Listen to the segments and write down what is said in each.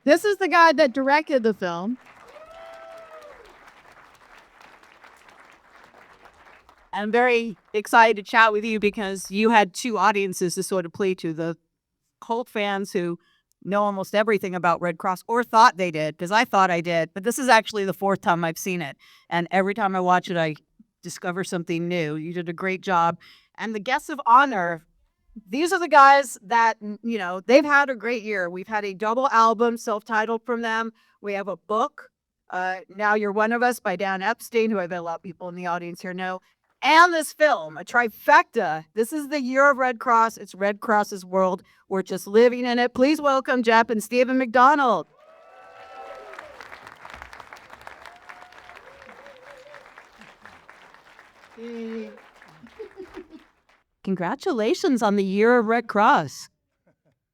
This is the guy that directed the film. I'm very excited to chat with you because you had two audiences to sort of play to: the cult fans who know almost everything about Redd Kross, or thought they did, because I thought I did, but this is actually the fourth time I've seen it. And every time I watch it, I discover something new. You did a great job. And the guests of honor, these are the guys that, they've had a great year. We've had a double album, self-titled, from them. We have a book, Now You're One of Us, by Dan Epstein, who I bet a lot of people in the audience here know. And this film, a trifecta. This is the year of Redd Kross. It's Redd Kross's world. We're just living in it. Please welcome Jeff and Steven McDonald. Congratulations on the year of Redd Kross.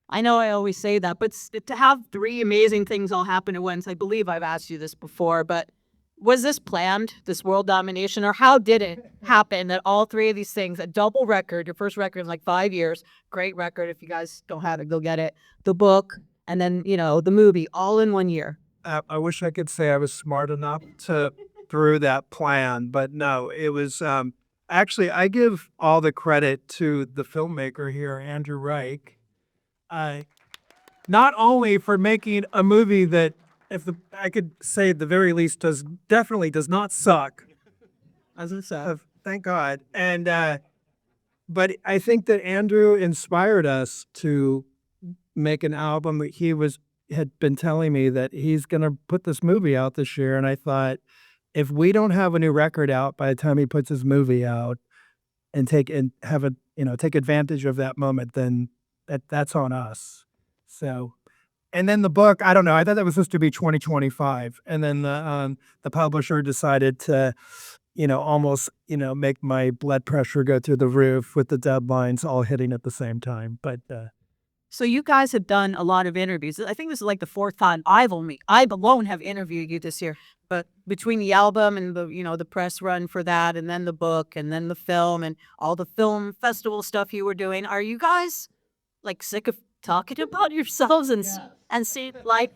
I know I always say that, but to have three amazing things all happen at once, I believe I've asked you this before, but was this planned, this world domination, or how did it happen that all three of these things, a double record, your first record in like 5 years, great record, if you guys don't have it, go get it, the book, and then, the movie, all in 1 year? I wish I could say I was smart enough to through that plan, but no, it was, actually, I give all the credit to the filmmaker here, Andrew Reich, not only for making a movie that, I could say at the very least, definitely does not suck. As I said, thank God. And but I think that Andrew inspired us to make an album. He had been telling me that he's gonna put this movie out this year, and I thought, if we don't have a new record out by the time he puts his movie out, and take advantage of that moment, then that's on us. So. And then the book, I don't know. I thought that was supposed to be 2025, and then the publisher decided to, almost, make my blood pressure go through the roof with the deadlines all hitting at the same time. But so you guys have done a lot of interviews. I think this is like the fourth time I alone have interviewed you this year. But between the album and the press run for that, and then the book, and then the film, and all the film festival stuff you were doing, are you guys like sick of talking about yourselves and see light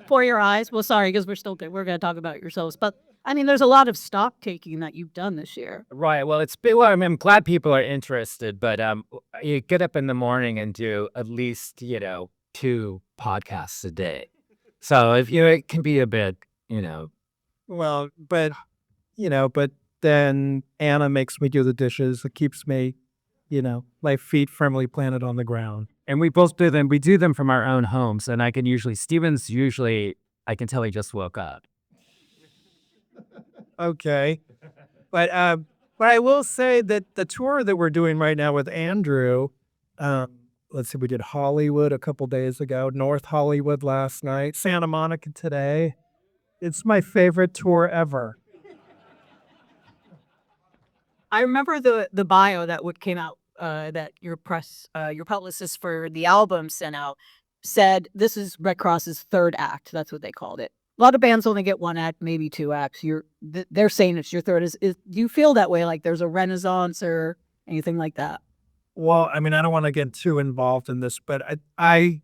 for your eyes? Well, sorry, because we're going to talk about yourselves, but I mean, there's a lot of stock taking that you've done this year. Right. Well, I'm glad people are interested, but you get up in the morning and do at least 2 podcasts a day, so if it can be a bit, Well, but then Anna makes me do the dishes. It keeps me, my feet firmly planted on the ground. And we both do them. We do them from our own homes, and Steven's usually, I can tell he just woke up. Okay, but I will say that the tour that we're doing right now with Andrew, let's see, we did Hollywood a couple days ago, North Hollywood last night, Santa Monica today. It's my favorite tour ever. I remember the bio that came out. That your publicist for the album sent out, said this is Redd Kross's third act. That's what they called it. A lot of bands only get 1 act, maybe 2 acts. They're saying it's your third. Do you feel that way? Like there's a renaissance or anything like that? Well, I mean, I don't want to get too involved in this, but I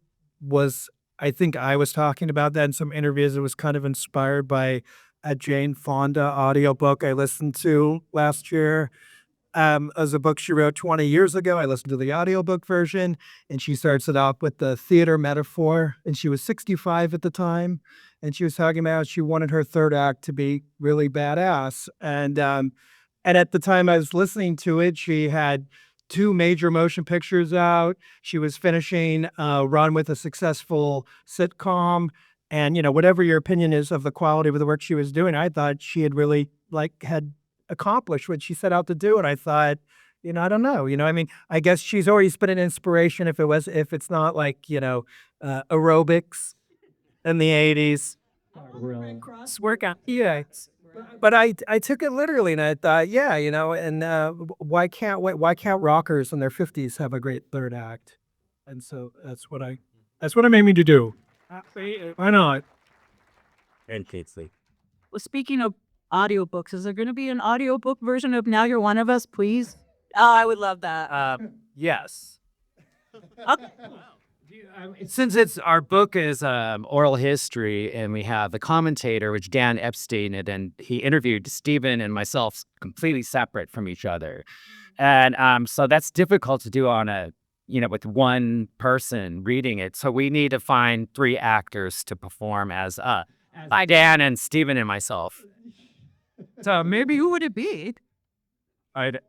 think I was talking about that in some interviews. It was kind of inspired by a Jane Fonda audiobook I listened to last year. As a book she wrote 20 years ago. I listened to the audiobook version, and she starts it off with the theater metaphor, and she was 65 at the time, and she was talking about how she wanted her third act to be really badass. And at the time I was listening to it, she had 2 major motion pictures out. She was finishing a run with a successful sitcom, and whatever your opinion is of the quality of the work she was doing, I thought she had really had accomplished what she set out to do. And I thought, I don't know, I mean, I guess she's always been an inspiration if it's not like, aerobics in the 80s. Workout. Yeah. But I took it literally, and I thought, yeah, and why can't rockers in their 50s have a great third act? And so that's what it made me to do. Why not? And Katesley. Well, speaking of audiobooks, is there going to be an audiobook version of Now You're One of Us, please? Oh, I would love that. Yes. Since it's our book is oral history, and we have the commentator, which Dan Epstein, and then he interviewed Steven and myself completely separate from each other, and so that's difficult to do on a with one person reading it. So we need to find 3 actors to perform as by Dan and Steven and myself. So maybe who would it be? I'd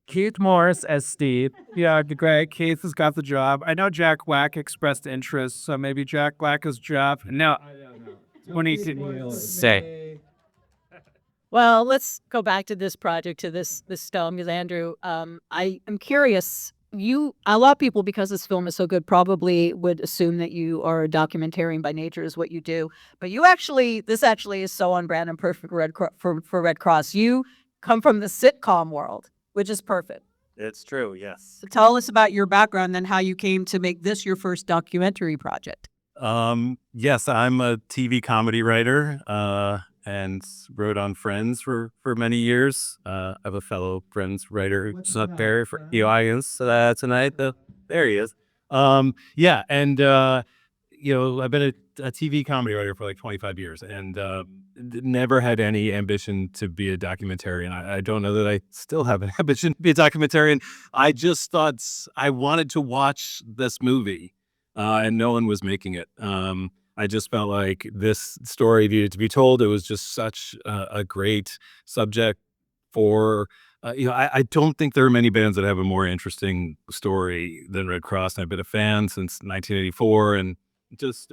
Keith Morris as Steve. Yeah, great. Keith has got the job. I know Jack Black expressed interest, so maybe Jack Black is Jeff. No, What do you say. Well, let's go back to this project, to this film, because Andrew, I am curious. A lot of people, because this film is so good, probably would assume that you are a documentarian by nature, is what you do. But this actually is so on brand and perfect for Redd Kross. You come from the sitcom world, which is perfect. It's true, yes. So tell us about your background and how you came to make this your first documentary project. Yes, I'm a TV comedy writer and wrote on Friends for many years. I have a fellow Friends writer who's not there for the audience tonight. There he is. Yeah, and I've been a TV comedy writer for like 25 years and never had any ambition to be a documentarian. I don't know that I still have an ambition to be a documentarian. I just thought I wanted to watch this movie and no one was making it. I just felt like this story needed to be told. It was just such a great subject for, I don't think there are many bands that have a more interesting story than Redd Kross. I've been a fan since 1984 and just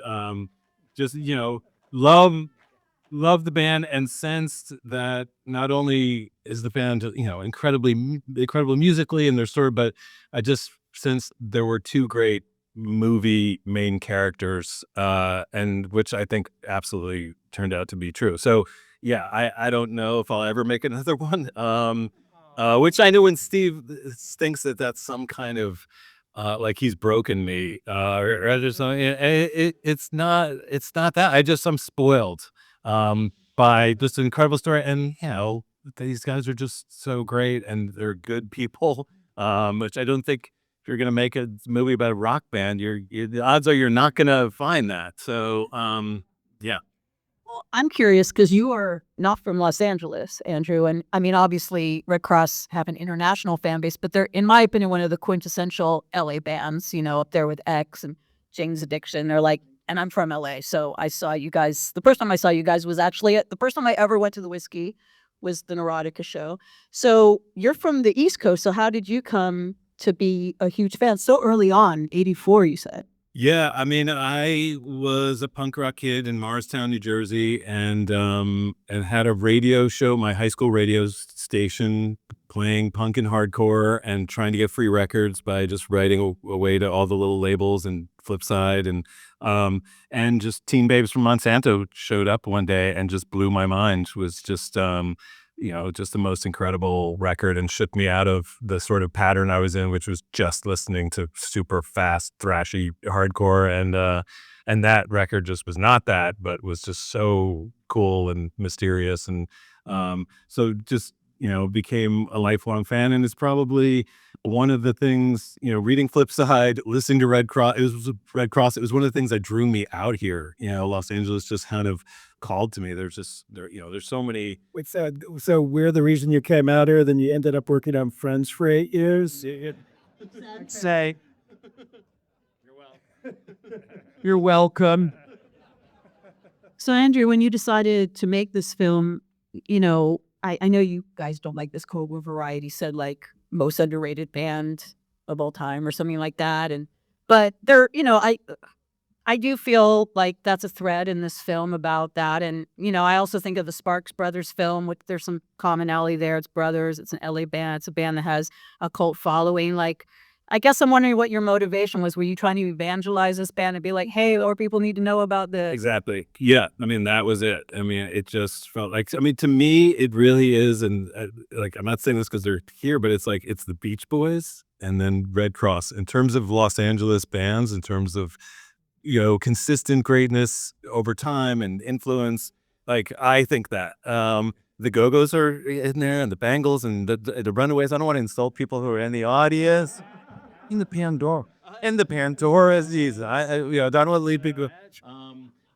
love the band and sensed that not only is the band incredible musically in their story, but I just sensed there were 2 great movie main characters, and which I think absolutely turned out to be true. So yeah, I don't know if I'll ever make another one. Which I know when Steve thinks that that's some kind of like he's broken me, or just something. It's not that. I'm spoiled by just an incredible story, and these guys are just so great, and they're good people. Which I don't think if you're gonna make a movie about a rock band, the odds are you're not gonna find that. So yeah. Well, I'm curious because you are not from Los Angeles, Andrew. And I mean, obviously, Redd Kross have an international fan base, but they're, in my opinion, one of the quintessential LA bands, up there with X and Jane's Addiction. They're like, and I'm from LA. So I saw you guys, the first time I saw you guys was actually the first time I ever went to the Whiskey was the Neurotica show. So you're from the East Coast. So how did you come to be a huge fan so early on, 84, you said? Yeah, I mean, I was a punk rock kid in Morristown, New Jersey, and had a radio show, my high school radio station, playing punk and hardcore and trying to get free records by just writing away to all the little labels and Flipside and just Teen Babes from Monsanto showed up one day and just blew my mind. It was just just the most incredible record and shook me out of the sort of pattern I was in, which was just listening to super fast, thrashy hardcore. And that record just was not that, but was just so cool and mysterious. And so just, became a lifelong fan. And it's probably one of the things, reading Flipside, listening to Redd Kross. It was one of the things that drew me out here. Los Angeles just kind of called to me. There's so many. Wait, so we're the reason you came out here, then you ended up working on Friends for 8 years? Say. You're welcome. So, Andrew, when you decided to make this film, I know you guys don't like this quote where Variety said, like, most underrated band of all time or something like that. But there, I do feel like that's a thread in this film about that. And, I also think of the Sparks Brothers film, which there's some commonality there. It's brothers. It's an LA band. It's a band that has a cult following. Like, I guess I'm wondering what your motivation was. Were you trying to evangelize this band and be like, hey, or people need to know about this? Exactly. Yeah. I mean, that was it. I mean, it just felt like, to me, it really is. And I'm not saying this because they're here, but it's like, it's the Beach Boys and then Redd Kross in terms of Los Angeles bands, in terms of, consistent greatness over time and influence. Like, I think that, the Go-Go's are in there and the Bangles and the Runaways. I don't want to insult people who are in the audience. In the Pandora. and the Pandora's season. I don't want to lead people.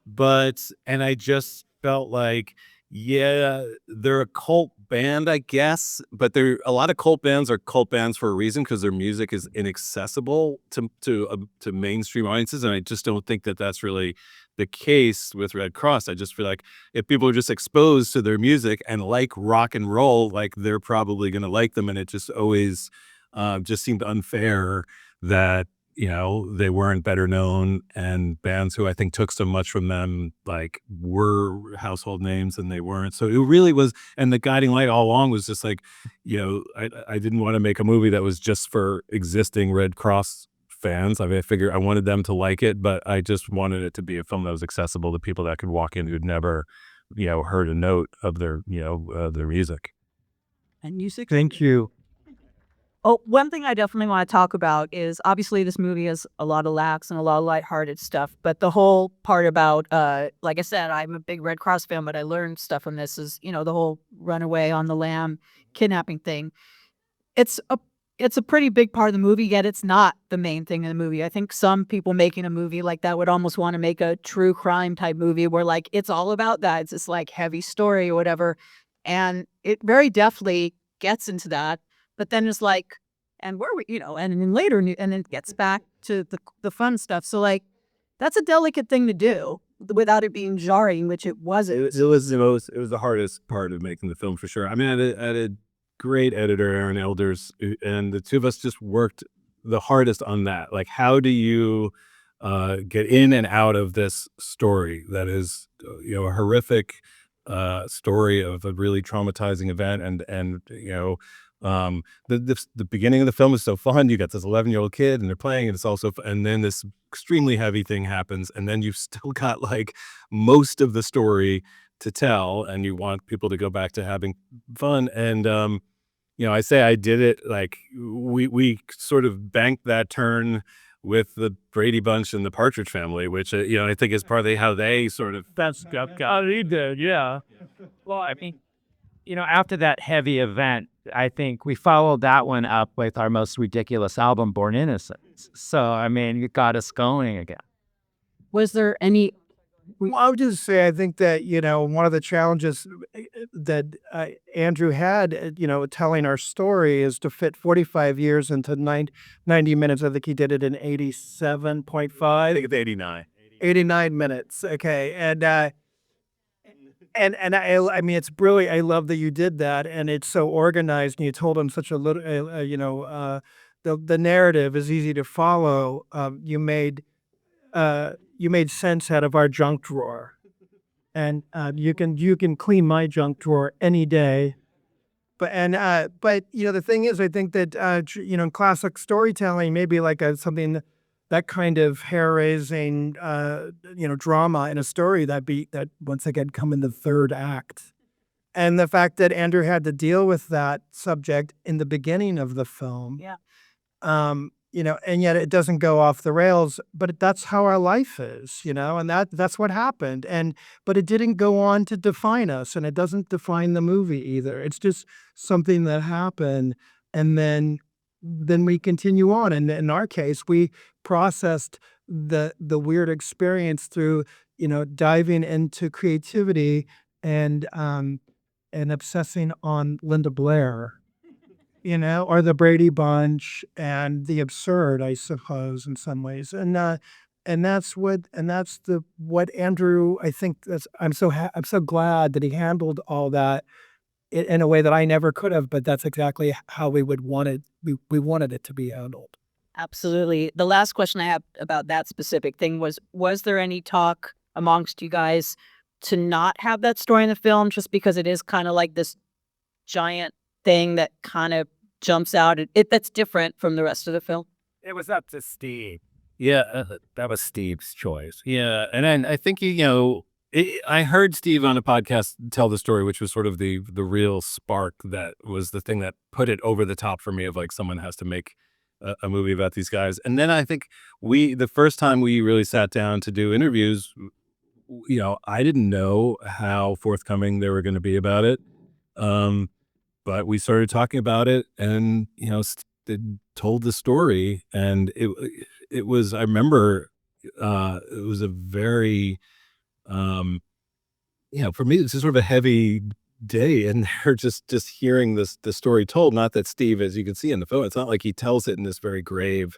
But and I just felt like, yeah, they're a cult band, I guess, but a lot of cult bands are cult bands for a reason because their music is inaccessible to mainstream audiences, and I just don't think that that's really the case with Redd Kross. I just feel like if people are just exposed to their music and like rock and roll, like they're probably going to like them, and it just always just seemed unfair that they weren't better known, and bands who I think took so much from them, like, were household names and they weren't. So it really was, and the guiding light all along was just like, I didn't want to make a movie that was just for existing Redd Kross fans. I mean, I figured I wanted them to like it, but I just wanted it to be a film that was accessible to people that could walk in who'd never, heard a note of their music. And music. Thank you. Oh, one thing I definitely want to talk about is obviously this movie has a lot of laughs and a lot of lighthearted stuff, but the whole part about, like I said, I'm a big Redd Kross fan, but I learned stuff from this is, the whole runaway on the lamb kidnapping thing. It's a pretty big part of the movie, yet it's not the main thing in the movie. I think some people making a movie like that would almost want to make a true crime type movie where like it's all about that. It's this like heavy story or whatever. And it very definitely gets into that. But then it's like, and where we, and then later, and then it gets back to the fun stuff. So like, that's a delicate thing to do without it being jarring, which it wasn't. It was the hardest part of making the film for sure. I mean, I had a great editor, Aaron Elders, and the two of us just worked the hardest on that. Like, how do you get in and out of this story that is, a horrific story of a really traumatizing event, and the beginning of the film is so fun. You got this 11-year-old kid and they're playing, and it's also and then this extremely heavy thing happens, and then you've still got like most of the story to tell, and you want people to go back to having fun. And I say I did it like we sort of banked that turn with the Brady Bunch and the Partridge Family, which I think is partly how they sort of He did, yeah. Well, I mean, after that heavy event, I think we followed that one up with our most ridiculous album, Born Innocence. So, I mean, it got us going again. Was there any? Well, I would just say I think that one of the challenges that Andrew had telling our story is to fit 45 years into 90 minutes. I think he did it in 87.5. I think it's 89. 89 minutes. Okay, and I mean, it's brilliant. I love that you did that, and it's so organized. And you told him such a little, the narrative is easy to follow. You made sense out of our junk drawer, and you can clean my junk drawer any day. But the thing is, I think that classic storytelling, maybe like something. That kind of hair-raising, drama in a story that once again come in the third act, and the fact that Andrew had to deal with that subject in the beginning of the film, and yet it doesn't go off the rails. But that's how our life is, and that's what happened. But it didn't go on to define us, and it doesn't define the movie either. It's just something that happened, and then we continue on. And in our case, we processed the weird experience through, diving into creativity and obsessing on Linda Blair, or the Brady Bunch and the absurd, I suppose, in some ways. And that's what Andrew, I think I'm so glad that he handled all that in a way that I never could have, but that's exactly how we would want it. We wanted it to be handled. Absolutely. The last question I have about that specific thing was there any talk amongst you guys to not have that story in the film, just because it is kind of like this giant thing that kind of jumps out that's different from the rest of the film? It was up to Steve. Yeah, that was Steve's choice. Yeah, and then I think I heard Steve on a podcast tell the story, which was sort of the real spark that was the thing that put it over the top for me of like someone has to make a movie about these guys. And then I think the first time we really sat down to do interviews, I didn't know how forthcoming they were going to be about it. But we started talking about it, and told the story, and it was, I remember, it was a very, for me, it's sort of a heavy day, and they're just hearing the story told. Not that Steve, as you can see in the photo, it's not like he tells it in this very grave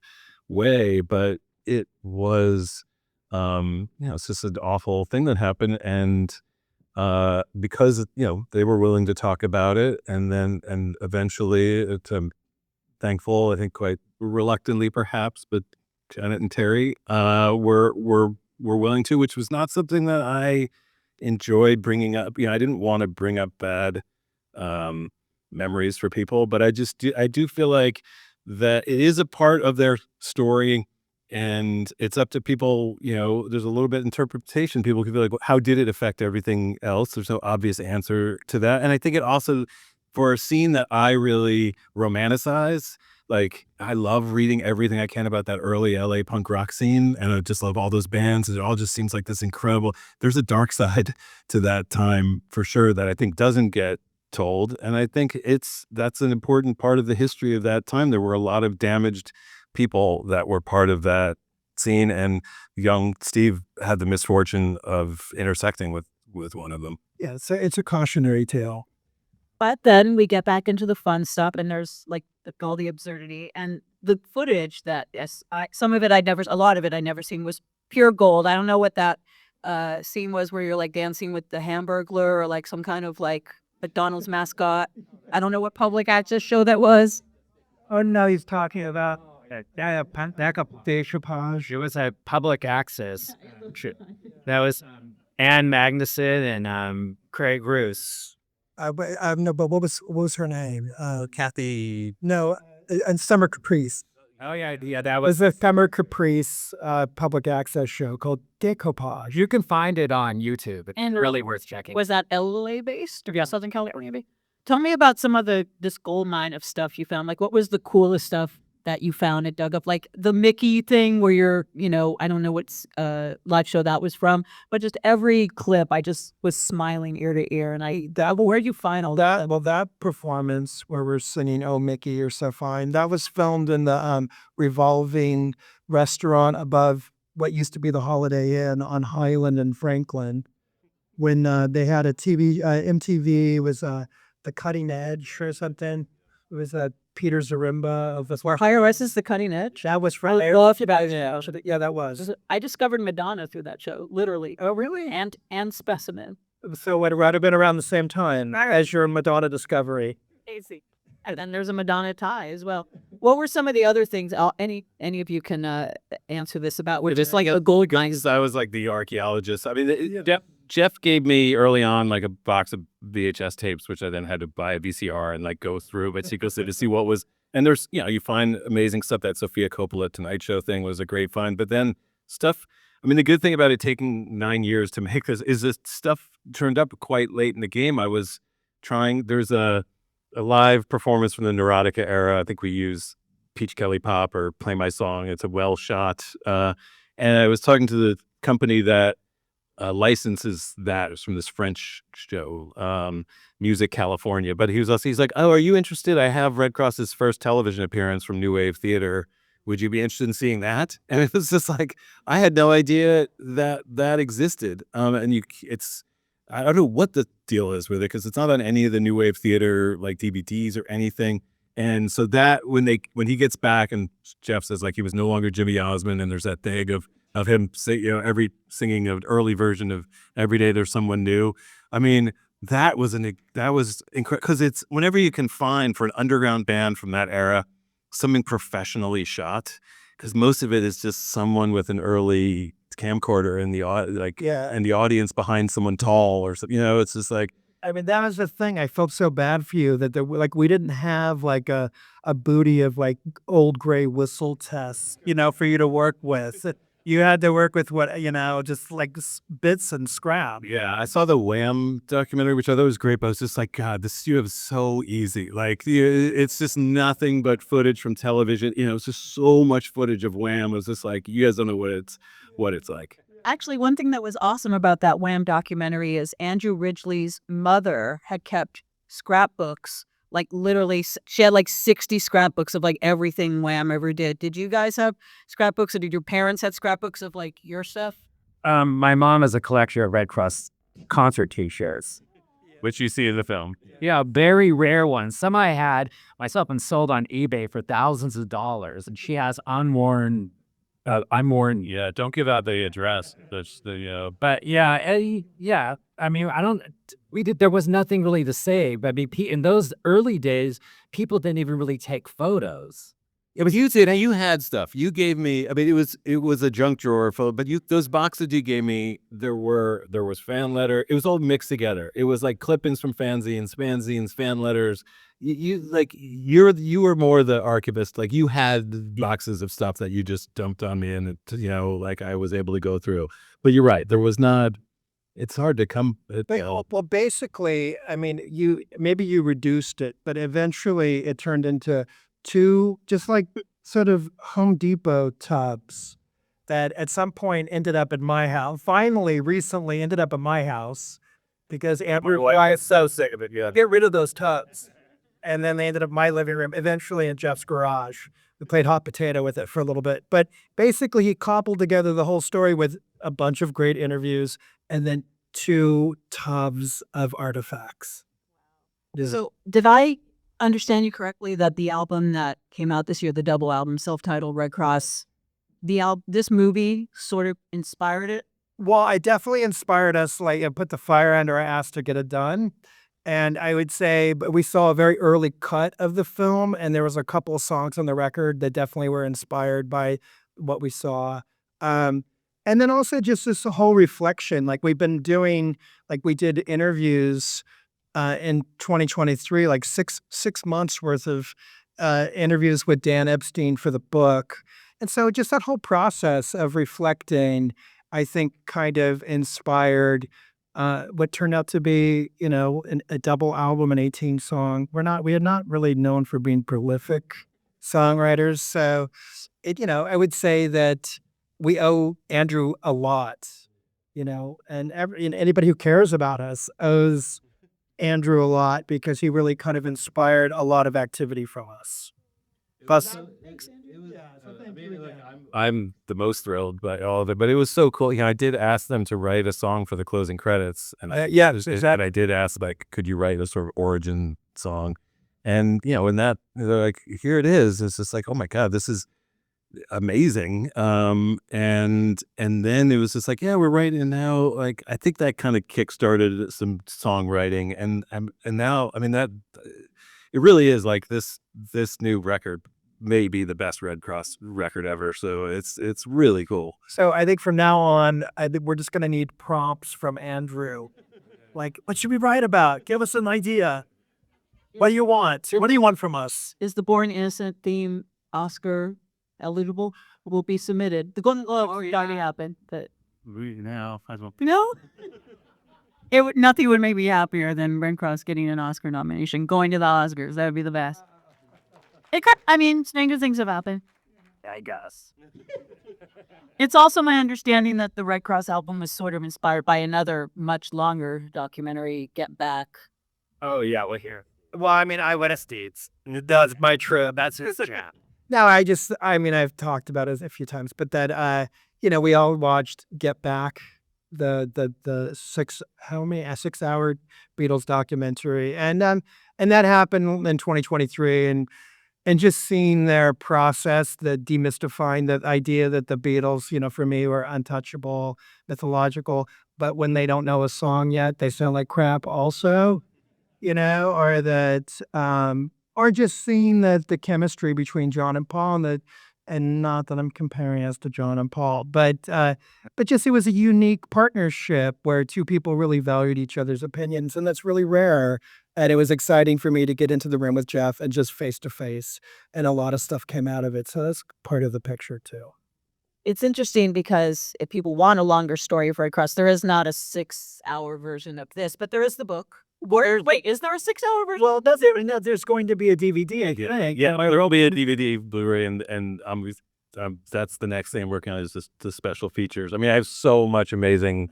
way, but it was, it's just an awful thing that happened. And because they were willing to talk about it, and eventually, I'm thankful, I think quite reluctantly perhaps, but Janet and Terry were willing to, which was not something that I enjoyed bringing up. I didn't want to bring up bad memories for people, but I do feel like that it is a part of their story, and it's up to people. There's a little bit of interpretation. People can be like, well, how did it affect everything else? There's no obvious answer to that. And I think it also, for a scene that I really romanticize, like, I love reading everything I can about that early LA punk rock scene, and I just love all those bands. It all just seems like this incredible. There's a dark side to that time for sure that I think doesn't get told, and I think that's an important part of the history of that time. There were a lot of damaged people that were part of that scene, and young Steve had the misfortune of intersecting with one of them. Yeah, it's a cautionary tale. But then we get back into the fun stuff, and there's like all the absurdity and the footage that a lot of it I never seen, was pure gold. I don't know what that scene was where you're like dancing with the Hamburglar or like some kind of like McDonald's mascot. I don't know what public access show that was. Oh no, he's talking about It was a public access. That was Ann Magnuson and Craig Roos. no, but what was her name? Kathy. No, and Summer Caprice. Oh yeah, that It was. was a Summer Caprice public access show called Decoupage. You can find it on YouTube. It's And really worth checking. Was that LA based? Or yeah, Southern California? Tell me about some of this gold mine of stuff you found. Like, what was the coolest stuff that you found and dug up? Like the Mickey thing where you're, I don't know what live show that was from, but just every clip, I just was smiling ear to ear. And where'd you find all that? Well, that performance where we're singing "Oh Mickey, You're So Fine," that was filmed in the revolving restaurant above what used to be the Holiday Inn on Highland and Franklin. When they had a TV, MTV was The Cutting Edge or something. It was Peter Zaremba of this. Higher West is the Cutting Edge. That was I from there. love about it. Yeah, that was. I discovered Madonna through that show, literally. Oh, really? And Specimen. So it would have been around the same time as your Madonna discovery. Easy. And then there's a Madonna tie as well. What were some of the other things? Any of you can answer this about? It's like a gold guys. I was like the archaeologist. I mean, Jeff gave me early on like a box of VHS tapes, which I then had to buy a VCR and like go through meticulously to see what was. And there's, you find amazing stuff. That Sofia Coppola Tonight Show thing was a great find. But then stuff. I mean, the good thing about it taking 9 years to make this is this stuff turned up quite late in the game. I was trying. There's a live performance from the Neurotica era. I think we use Peach Kelly Pop or Play My Song. It's a well shot. And I was talking to the company that licenses that. It's from this French show, Music California. But he's like, oh, are you interested? I have Redd Kross's first television appearance from New Wave Theater. Would you be interested in seeing that? And it was just like, I had no idea that existed. I don't know what the deal is with it, because it's not on any of the New Wave Theater like DVDs or anything. And so that when he gets back and Jeff says like he was no longer Jimmy Osmond, and there's that thing of him singing an early version of Every Day There's Someone New. I mean, that was incredible, because it's whenever you can find for an underground band from that era something professionally shot, because most of it is just someone with an early camcorder in the and the audience behind someone tall or something. It's just like, I mean, that was the thing. I felt so bad for you that we didn't have like a booty of like old gray whistle tests, for you to work with. You had to work with what, just like bits and scrap. Yeah, I saw the Wham documentary, which I thought was great, but I was just like, God, this you have so easy. Like, it's just nothing but footage from television. It's just so much footage of Wham. It was just like, you guys don't know what it's like. Actually, one thing that was awesome about that Wham documentary is Andrew Ridgeley's mother had kept scrapbooks like literally, she had like 60 scrapbooks of like everything Wham ever did. Did you guys have scrapbooks, or did your parents have scrapbooks of like your stuff? My mom is a collector of Redd Kross concert T-shirts. Which you see in the film. Yeah, very rare ones. Some I had myself and sold on eBay for thousands of dollars, and she has unworn. Yeah, don't give out the address. That's the But yeah, yeah. I mean, I don't. We did. There was nothing really to save. I mean, in those early days, people didn't even really take photos. Yeah, but you did. You had stuff. You gave me. I mean, it was a junk drawer full. But those boxes you gave me, there was fan letter. It was all mixed together. It was like clippings from fanzines, fan letters. You were more the archivist. Like you had boxes of stuff that you just dumped on me, and like I was able to go through. But you're right. There was not. It's hard to come. Well, basically, I mean, maybe you reduced it, but eventually it turned into two just like sort of Home Depot tubs that at some point ended up at my house. Recently ended up at my house because Andrew was so sick of it. Yeah. get rid of those tubs. And then they ended up in my living room, eventually in Jeff's garage. We played hot potato with it for a little bit. But basically, he cobbled together the whole story with a bunch of great interviews and then 2 tubs of artifacts. So did I understand you correctly that the album that came out this year, the double album, self-titled Redd Kross, this movie sort of inspired it? Well, it definitely inspired us. Like, it put the fire under our ass to get it done. And I would say, but we saw a very early cut of the film, and there was a couple of songs on the record that definitely were inspired by what we saw. And then also just this whole reflection, like we've been doing, like we did interviews in 2023, like six months worth of interviews with Dan Epstein for the book. And so just that whole process of reflecting, I think kind of inspired what turned out to be, a double album, an 18-song. We are not really known for being prolific songwriters. So I would say that we owe Andrew a lot, and anybody who cares about us owes Andrew a lot because he really kind of inspired a lot of activity from us. Plus, I'm the most thrilled by all of it, but it was so cool. I did ask them to write a song for the closing credits, and and I did ask, like, could you write a sort of origin song? And in that they're like, here it is. It's just like, oh my god, this is amazing. And then it was just like, yeah, we're writing now. Like, I think that kind of kickstarted some songwriting, and now, I mean, that it really is like this new record may be the best Redd Kross record ever. So it's really cool. So I think from now on, we're just going to need prompts from Andrew. Like, what should we write about? Give us an idea. What do you want? What do you want from us? Is the Born Innocent theme Oscar eligible? Will be submitted. The Golden Globe already happened. But No, I don't. no, nothing would make me happier than Redd Kross getting an Oscar nomination, going to the Oscars. That would be the best. Stranger things have happened, I guess. It's also my understanding that the Redd Kross album was sort of inspired by another much longer documentary, Get Back. Oh yeah, we'll hear. Well, Eyewitness Deeds. That's my trip. That's his jam. No, I've talked about it a few times, but that, we all watched Get Back, the 6-hour Beatles documentary. And that happened in 2023. And just seeing their process, the demystifying the idea that the Beatles, for me, were untouchable, mythological, but when they don't know a song yet, they sound like crap also, or that, or just seeing that the chemistry between John and Paul, and not that I'm comparing us to John and Paul, but just it was a unique partnership where 2 people really valued each other's opinions, and that's really rare. And it was exciting for me to get into the room with Jeff and just face to face, and a lot of stuff came out of it. So that's part of the picture too. It's interesting because if people want a longer story of Redd Kross, there is not a 6-hour version of this, but there is the book. Wait, is there a 6-hour version? Well, there's going to be a DVD, I think. Yeah, there will be a DVD, Blu-ray, and that's the next thing I'm working on is the special features. I mean, I have so much amazing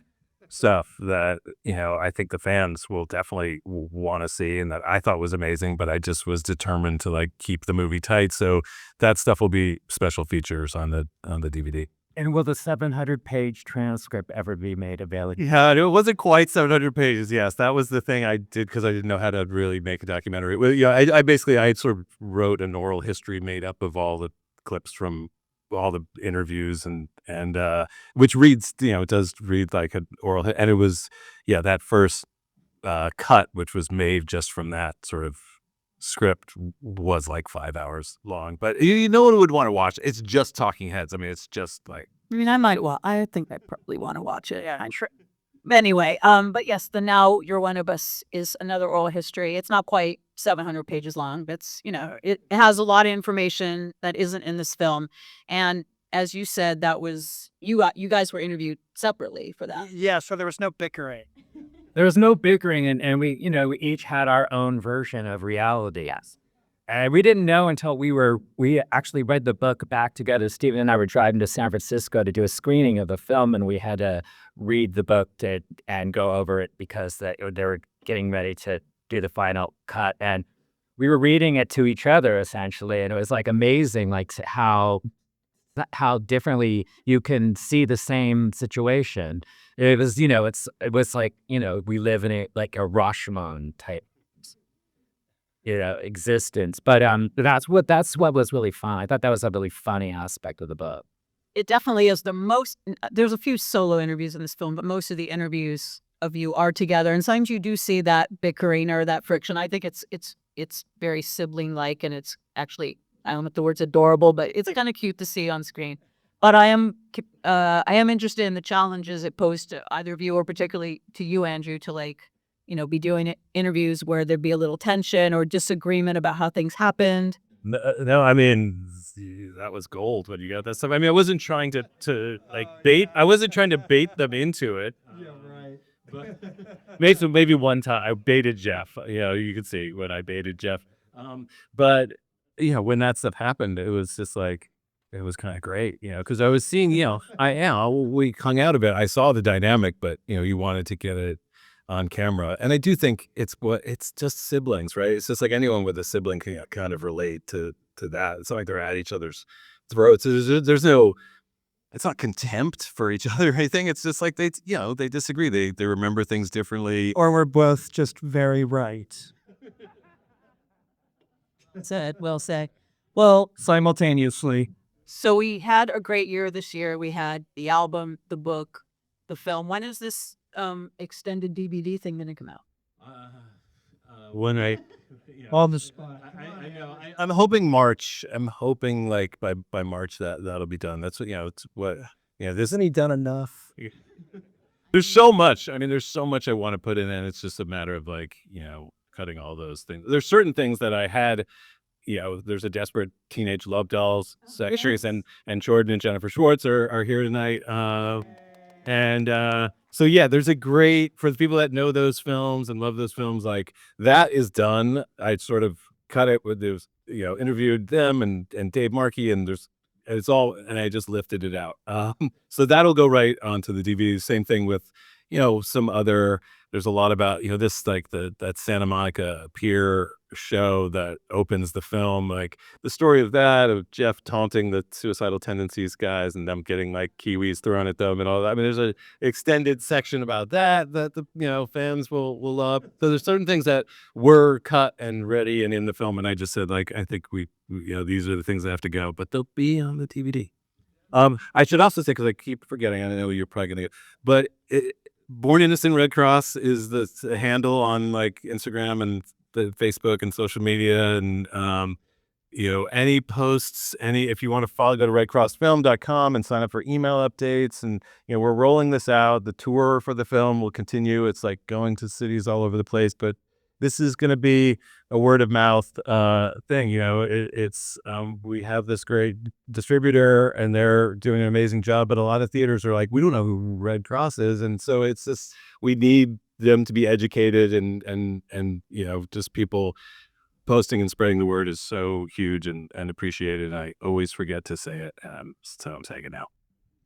stuff that, I think the fans will definitely want to see and that I thought was amazing, but I just was determined to like keep the movie tight. So that stuff will be special features on the DVD. And will the 700-page transcript ever be made available? Yeah, it wasn't quite 700 pages. Yes, that was the thing I did because I didn't know how to really make a documentary. Well, yeah, I sort of wrote an oral history made up of all the clips from all the interviews and which reads, it does read like an oral, and it was, that first cut, which was made just from that sort of script, was like 5 hours long. But no one would want to watch it. It's just talking heads. I mean, it's just like, I mean, I think I probably want to watch it. Yeah, I'm sure. Anyway, but yes, the Now You're One of Us is another oral history. It's not quite 700 pages long, but it's, it has a lot of information that isn't in this film. And as you said, that was, you guys were interviewed separately for that. Yeah, so there was no bickering. There was no bickering, and we each had our own version of reality. Yes. And we didn't know until we actually read the book back together. Steven and I were driving to San Francisco to do a screening of the film, and we had to read the book and go over it because they were getting ready to do the final cut. And we were reading it to each other essentially, and it was like amazing, like how differently you can see the same situation. It was, it was like, we live in a Rashomon type, existence. But that's what was really fun. I thought that was a really funny aspect of the book. It definitely is there's a few solo interviews in this film, but most of the interviews of you are together. And sometimes you do see that bickering or that friction. I think it's very sibling-like, and it's actually, I don't know if the word's adorable, but it's kind of cute to see on screen. But I am interested in the challenges it posed to either of you, or particularly to you, Andrew, to be doing interviews where there'd be a little tension or disagreement about how things happened. No, I mean, that was gold when you got that stuff. I mean, I wasn't trying to bait. I wasn't trying to bait them into it. Yeah, right. But maybe one time I baited Jeff. You could see when I baited Jeff. But when that stuff happened, it was just like, it was kind of great, because I was seeing, we hung out a bit. I saw the dynamic, but you wanted to get it on camera, and I do think it's just siblings, right? It's just like anyone with a sibling can kind of relate to that. It's not like they're at each other's throats. There's no, it's not contempt for each other or anything. It's just like they disagree. They remember things differently, Or we're both just very right. We'll say. Well, Simultaneously. so we had a great year this year. We had the album, the book, the film. When is this extended DVD thing going to come out? when I On the spot. I'm hoping March. I'm hoping like by March that'll be done. That's what it's what this Isn't he done enough? there's so much. I mean, there's so much I want to put in, and it's just a matter of like cutting all those things. There's certain things that I had. There's a Desperate Teenage Love Dolls series, and Jordan and Jennifer Schwartz are here tonight. So yeah, there's a great, for the people that know those films and love those films, like that is done. I sort of cut it with those, interviewed them and Dave Markey, and it's all, and I just lifted it out. So that'll go right onto the DVD. Same thing with, some other, there's a lot about, this, like that Santa Monica Pier show that opens the film, like the story of that, of Jeff taunting the suicidal tendencies guys and them getting like kiwis thrown at them and all that. I mean, there's an extended section about that the fans will love. So there's certain things that were cut and ready and in the film, and I just said, like, I think we these are the things that have to go, but they'll be on the DVD. I should also say, because I keep forgetting, I know you're probably gonna, but Born Innocent Redd Kross is the handle on like Instagram and the Facebook and social media, and any posts, if you want to follow, go to redcrossfilm.com and sign up for email updates. And we're rolling this out. The tour for the film will continue. It's like going to cities all over the place, but this is going to be a word of mouth thing. We have this great distributor, and they're doing an amazing job. But a lot of theaters are like, we don't know who Redd Kross is, and so it's just, we need them to be educated, and just people posting and spreading the word is so huge and appreciated. I always forget to say it, so I'm saying it now.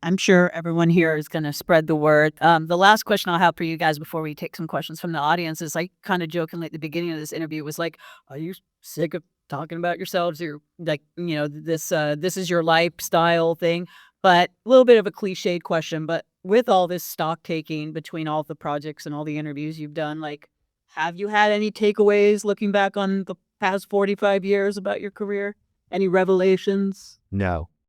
I'm sure everyone here is going to spread the word. The last question I'll have for you guys before we take some questions from the audience is, like, kind of jokingly at the beginning of this interview was like, are you sick of talking about yourselves? You're like, this is your lifestyle thing. But a little bit of a cliched question, but with all this stock taking between all the projects and all the interviews you've done, like, have you had any takeaways looking back on the past 45 years about your career? Any revelations? No.